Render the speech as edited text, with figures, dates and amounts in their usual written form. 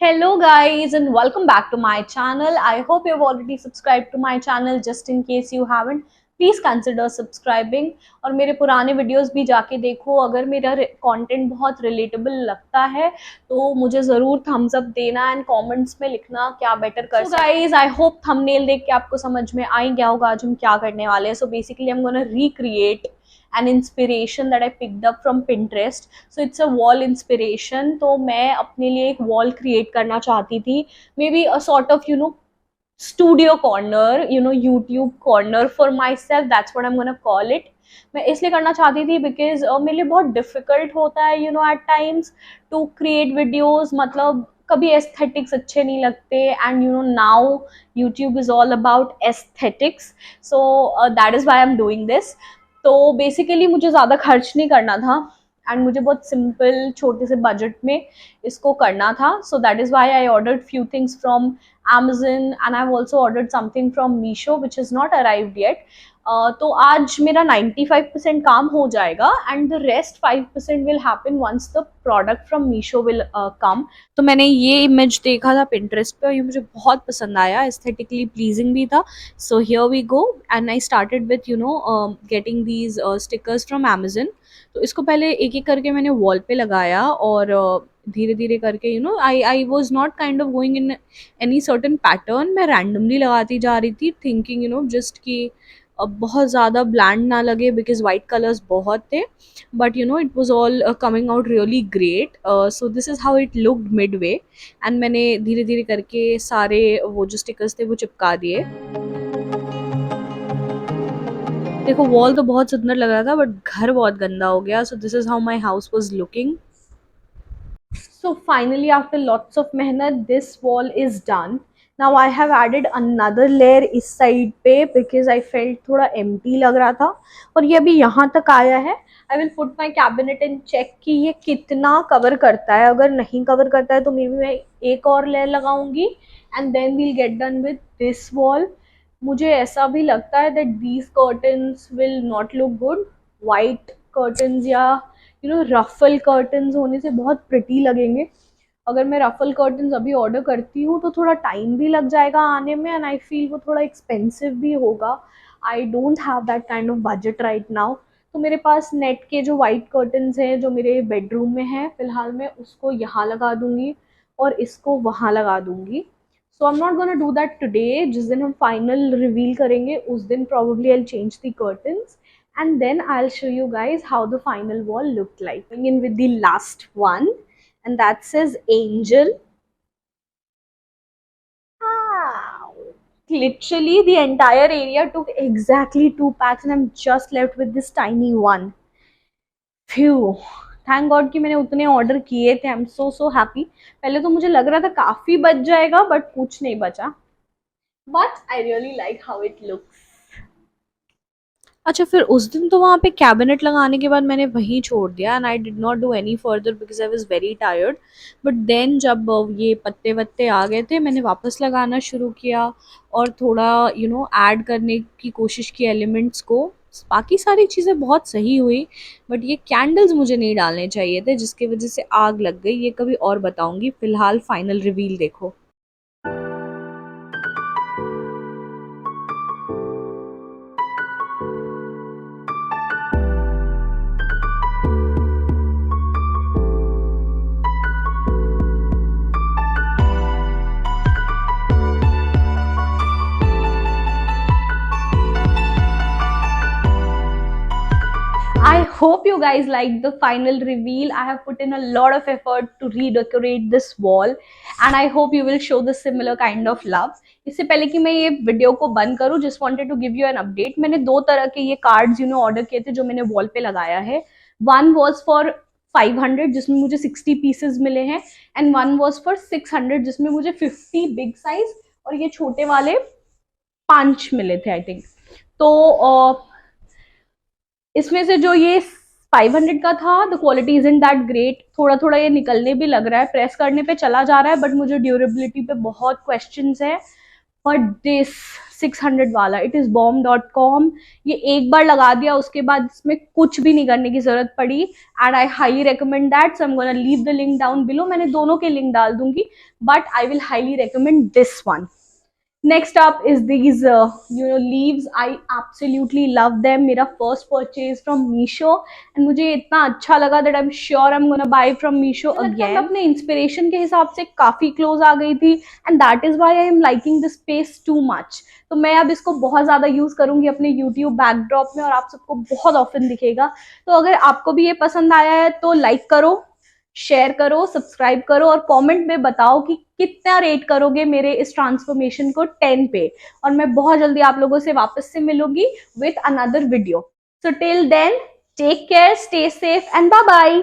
Hello guys and welcome back to my channel. I hope you've already subscribed to my channel. Just in case you haven't, please consider subscribing और मेरे पुराने videos भी जाके देखो। अगर मेरा content बहुत रिलेटेबल लगता है तो मुझे ज़रूर थम्स अप देना एंड कमेंट्स में लिखना क्या बेटर कर सकते हैं। गाइस, आई होप थंबनेल देख के आपको समझ में आ ही गया होगा आज हम क्या करने वाले हैं। So basically I am gonna recreate an inspiration that I picked up from Pinterest. So it's a wall inspiration. तो मैं अपने लिए एक wall create करना चाहती थी, maybe a sort of studio corner, YouTube corner for myself. That's what I'm gonna call it. मैं इसलिए करना चाहती थी because मेरे लिए बहुत difficult होता है at times to create videos. मतलब कभी aesthetics अच्छे नहीं लगते and now YouTube is all about aesthetics. So that is why I'm doing this. तो बेसिकली मुझे ज़्यादा खर्च नहीं करना था एंड मुझे बहुत सिंपल छोटे से बजट में इसको करना था. So that is why I ordered few things from Amazon and I've also ordered something from Meesho which is not arrived yet. तो आज मेरा 95% काम हो जाएगा and the rest 5% will happen once the product from Meesho will come. तो मैंने ये image देखा था पिंटरेस्ट पे और ये मुझे बहुत पसंद आया, एस्थेटिकली प्लीजिंग भी था. So here we go and I started with getting these stickers from Amazon. तो इसको पहले एक एक करके मैंने वॉल पे लगाया और धीरे धीरे करके I was not kind of going in any certain pattern. मैं रैंडमली लगाती जा रही थी थिंकिंग जस्ट कि बहुत ज़्यादा ब्लैंड ना लगे बिकॉज वाइट कलर्स बहुत थे. But it was all coming out really great. So this is how it looked mid way and मैंने धीरे धीरे करके सारे वो जो स्टिकर्स थे वो चिपका दिए. देखो वॉल तो बहुत सुंदर लग रहा था बट घर बहुत गंदा हो गया. So this is how my house was looking. So finally, after lots of मेहनत, this wall is done. Now I have added another layer इस side पे because I felt थोड़ा empty लग रहा था और ये अभी यहाँ तक आया है. I will put my cabinet and check कि ये कितना cover करता है. अगर नहीं cover करता है तो maybe मैं एक और layer लगाऊंगी and then we'll get done with this wall. मुझे ऐसा भी लगता है that these curtains will not look good. White curtains या रफल कर्टन्स होने से बहुत प्रिटी लगेंगे. अगर मैं रफल कर्टन्स अभी ऑर्डर करती हूँ तो थोड़ा टाइम भी लग जाएगा आने में एंड आई फील वो थोड़ा एक्सपेंसिव भी होगा. I don't have that kind of budget right now. तो मेरे पास नेट के जो वाइट कर्टन्स हैं जो मेरे बेडरूम में हैं फिलहाल मैं उसको यहाँ लगा दूँगी और इसको वहाँ लगा दूँगी. So I am not gonna do that today. जिस दिन हम फाइनल रिवील करेंगे उस दिन probably I will change the curtains and then I'll show you guys how the final wall looked like. Going in with the last one and that says angel. Wow. Literally the entire area took exactly 2 packs and I'm just left with this tiny one. Phew. Thank God कि मैंने उतने order किए थे. I am so happy. पहले तो मुझे लग रहा था काफ़ी बच जाएगा बट कुछ नहीं बचा. But I really like how it looks. अच्छा, फिर उस दिन तो वहाँ पे कैबिनेट लगाने के बाद मैंने वहीं छोड़ दिया and I did not do any further because I was very tired. But then जब ये पत्ते वत्ते आ गए थे मैंने वापस लगाना शुरू किया और थोड़ा ऐड करने की कोशिश की एलिमेंट्स को. बाकी सारी चीज़ें बहुत सही हुई बट ये कैंडल्स मुझे नहीं डालने चाहिए थे जिसकी वजह से आग लग गई. ये कभी और बताऊँगी. फ़िलहाल फाइनल रिवील देखो. I hope you guys liked the final reveal. I have put in a lot of effort to redecorate this wall and I hope you will show the similar kind of love. इससे पहले कि मैं ये video को बंद करूँ, just wanted to give you an update. मैंने 2 तरह के ये कार्ड्स ऑर्डर किए थे जो मैंने वॉल पे लगाया है. One was for 500 जिसमें मुझे 60 पीसेज मिले हैं एंड one was for 600 जिसमें मुझे 50 बिग साइज और ये छोटे वाले 5 मिले थे आई थिंक. तो इसमें से जो ये 500 का था the quality is in that great. थोड़ा थोड़ा ये निकलने भी लग रहा है, प्रेस करने पे चला जा रहा है बट मुझे ड्यूरेबिलिटी पे बहुत क्वेश्चंस है. बट दिस 600 वाला, इट इज bomb.com। ये एक बार लगा दिया उसके बाद इसमें कुछ भी नहीं करने की जरूरत पड़ी, and I highly recommend that. So I am gonna leave the link down below, मैंने दोनों के लिंक डाल दूंगी, but I will highly recommend this one. Next up is these leaves. I absolutely love them. मेरा first purchase from Meesho, and मुझे इतना अच्छा लगा that I'm sure I'm gonna buy from Meesho again। मैं अपने inspiration के हिसाब से काफी क्लोज आ गई थी, and that is why I am liking this space too much। तो मैं अब इसको बहुत ज्यादा यूज करूंगी अपने YouTube बैकड्रॉप में, और आप सबको बहुत ऑफन दिखेगा। तो अगर आपको भी ये पसंद आया है तो लाइक करो, शेयर करो, सब्सक्राइब करो, और कमेंट में बताओ कि कितना रेट करोगे मेरे इस ट्रांसफॉर्मेशन को 10 पे। और मैं बहुत जल्दी आप लोगों से वापस से मिलूंगी with another video. So till then, take care, stay safe and bye bye.